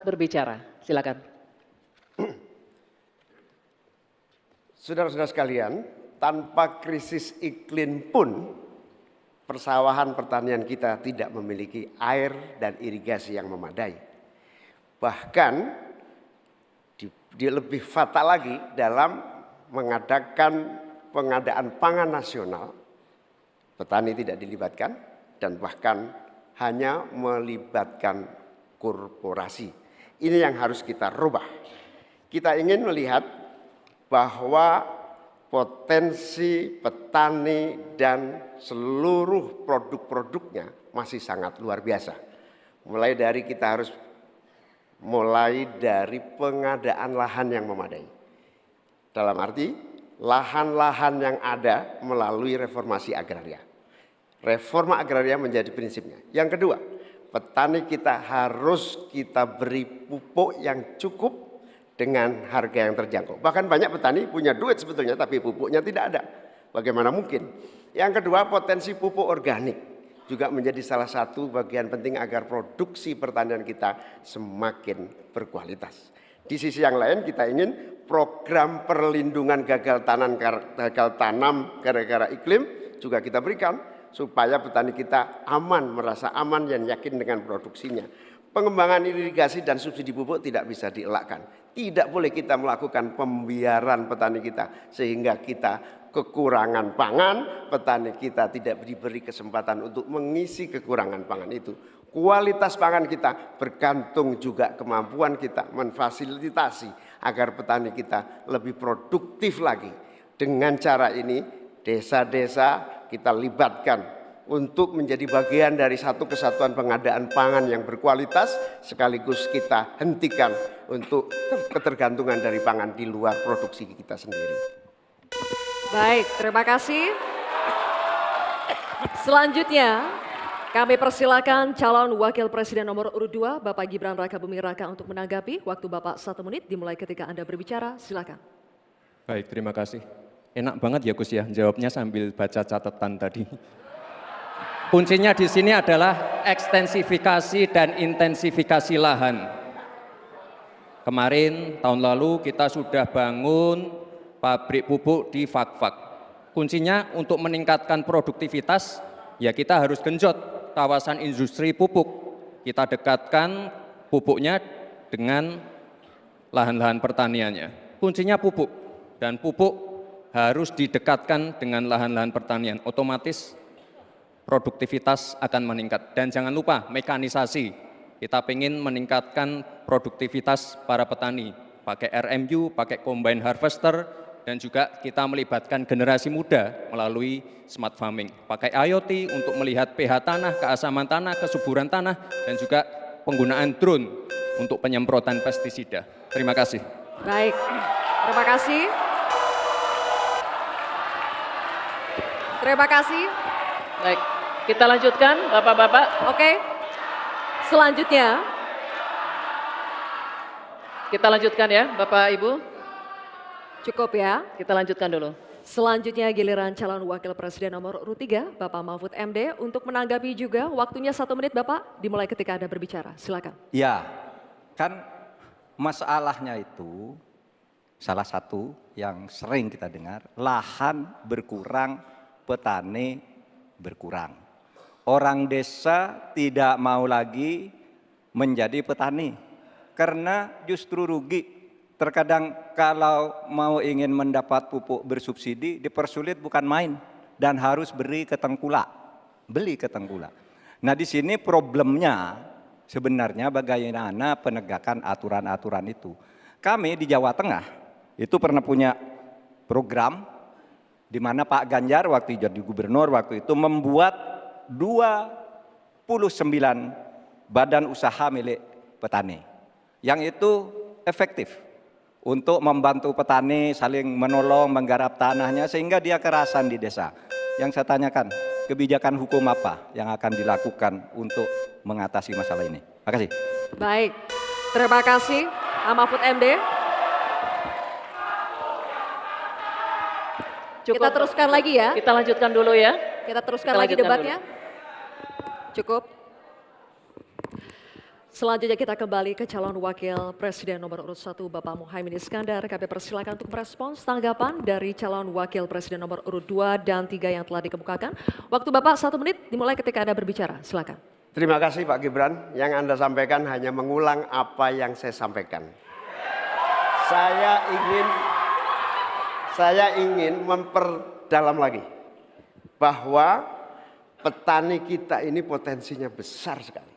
berbicara. Silakan. Saudara-saudara sekalian, tanpa krisis iklim pun persawahan pertanian kita tidak memiliki air dan irigasi yang memadai. Bahkan dia lebih fatal lagi dalam mengadakan pengadaan pangan nasional, petani tidak dilibatkan dan bahkan hanya melibatkan korporasi. Ini yang harus kita rubah. Kita ingin melihat bahwa potensi petani dan seluruh produk-produknya masih sangat luar biasa. Mulai dari pengadaan lahan yang memadai. Dalam arti lahan-lahan yang ada melalui reformasi agraria. Reforma agraria menjadi prinsipnya. Yang kedua, petani kita harus kita beri pupuk yang cukup dengan harga yang terjangkau. Bahkan banyak petani punya duit sebetulnya tapi pupuknya tidak ada. Bagaimana mungkin? Yang kedua, potensi pupuk organik juga menjadi salah satu bagian penting agar produksi pertanian kita semakin berkualitas. Di sisi yang lain kita ingin program perlindungan gagal tanam gara-gara iklim juga kita berikan supaya petani kita aman, merasa aman dan yakin dengan produksinya. Pengembangan irigasi dan subsidi pupuk tidak bisa dielakkan. Tidak boleh kita melakukan pembiaran petani kita sehingga kita kekurangan pangan, petani kita tidak diberi kesempatan untuk mengisi kekurangan pangan itu. Kualitas pangan kita bergantung juga kemampuan kita memfasilitasi agar petani kita lebih produktif lagi. Dengan cara ini desa-desa kita libatkan untuk menjadi bagian dari satu kesatuan pengadaan pangan yang berkualitas, sekaligus kita hentikan untuk ketergantungan dari pangan di luar produksi kita sendiri. Baik, terima kasih. Selanjutnya kami persilakan calon wakil presiden nomor urut 2 Bapak Gibran Raka Buming Raka untuk menanggapi. Waktu Bapak 1 menit dimulai ketika Anda berbicara, silakan. Baik, terima kasih. Enak banget ya Gus ya, jawabnya sambil baca catatan tadi. Kuncinya di sini adalah ekstensifikasi dan intensifikasi lahan. Kemarin tahun lalu kita sudah bangun pabrik pupuk di Fak-Fak. Kuncinya untuk meningkatkan produktivitas ya kita harus genjot kawasan industri pupuk. Kita dekatkan pupuknya dengan lahan-lahan pertaniannya. Kuncinya pupuk dan pupuk harus didekatkan dengan lahan-lahan pertanian. Otomatis produktivitas akan meningkat. Dan jangan lupa mekanisasi. Kita ingin meningkatkan produktivitas para petani. Pakai RMU, pakai combine harvester, dan juga kita melibatkan generasi muda melalui smart farming. Pakai IoT untuk melihat pH tanah, keasaman tanah, kesuburan tanah, dan juga penggunaan drone untuk penyemprotan pestisida. Terima kasih. Baik, terima kasih. Terima kasih. Baik, kita lanjutkan Bapak-Bapak. Oke, selanjutnya. Kita lanjutkan ya Bapak Ibu. Cukup ya. Kita lanjutkan dulu. Selanjutnya giliran calon wakil presiden nomor urut 3 Bapak Mahfud MD untuk menanggapi juga. Waktunya 1 menit Bapak, dimulai ketika Anda berbicara. Silakan. Ya, kan masalahnya itu salah satu yang sering kita dengar, lahan berkurang, petani berkurang. Orang desa tidak mau lagi menjadi petani karena justru rugi. Terkadang kalau mau ingin mendapat pupuk bersubsidi dipersulit bukan main dan harus beli ke tengkulak. Nah di sini problemnya sebenarnya bagaimana penegakan aturan-aturan itu. Kami di Jawa Tengah itu pernah punya program di mana Pak Ganjar waktu jadi gubernur waktu itu membuat 29 badan usaha milik petani yang itu efektif untuk membantu petani saling menolong menggarap tanahnya sehingga dia kerasan di desa. Yang saya tanyakan, kebijakan hukum apa yang akan dilakukan untuk mengatasi masalah ini? Terima kasih. Baik, terima kasih Pak Mahfud MD. Cukup. Kita teruskan lagi ya. Kita lanjutkan dulu ya. Kita teruskan Kita lagi lanjutkan debatnya. Cukup. Selanjutnya kita kembali ke calon wakil presiden nomor urut 1 Bapak Muhaimin Iskandar. Kami persilakan untuk merespons tanggapan dari calon wakil presiden nomor urut 2 dan 3 yang telah dikemukakan. Waktu Bapak 1 menit dimulai ketika Anda berbicara. Silakan. Terima kasih Pak Gibran. Yang Anda sampaikan hanya mengulang apa yang saya sampaikan. Saya ingin memperdalam lagi bahwa petani kita ini potensinya besar sekali.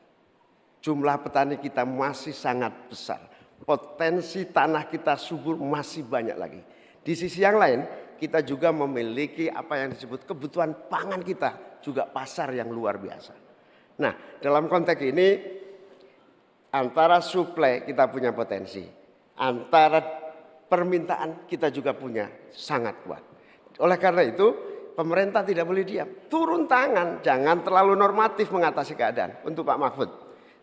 Jumlah petani kita masih sangat besar. Potensi tanah kita subur masih banyak lagi. Di sisi yang lain, kita juga memiliki apa yang disebut kebutuhan pangan kita, juga pasar yang luar biasa. Nah, dalam konteks ini antara suplai kita punya potensi, antara permintaan kita juga punya sangat kuat. Oleh karena itu, pemerintah tidak boleh diam, turun tangan, jangan terlalu normatif mengatasi keadaan. Untuk Pak Mahfud,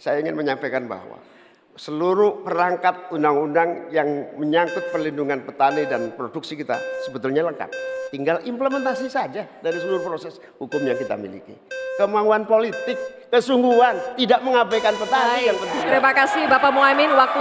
saya ingin menyampaikan bahwa seluruh perangkat undang-undang yang menyangkut perlindungan petani dan produksi kita sebetulnya lengkap. Tinggal implementasi saja dari seluruh proses hukum yang kita miliki. Kemauan politik, kesungguhan, tidak mengabaikan petani yang penting. Terima kasih Bapak Muhaimin. Waktu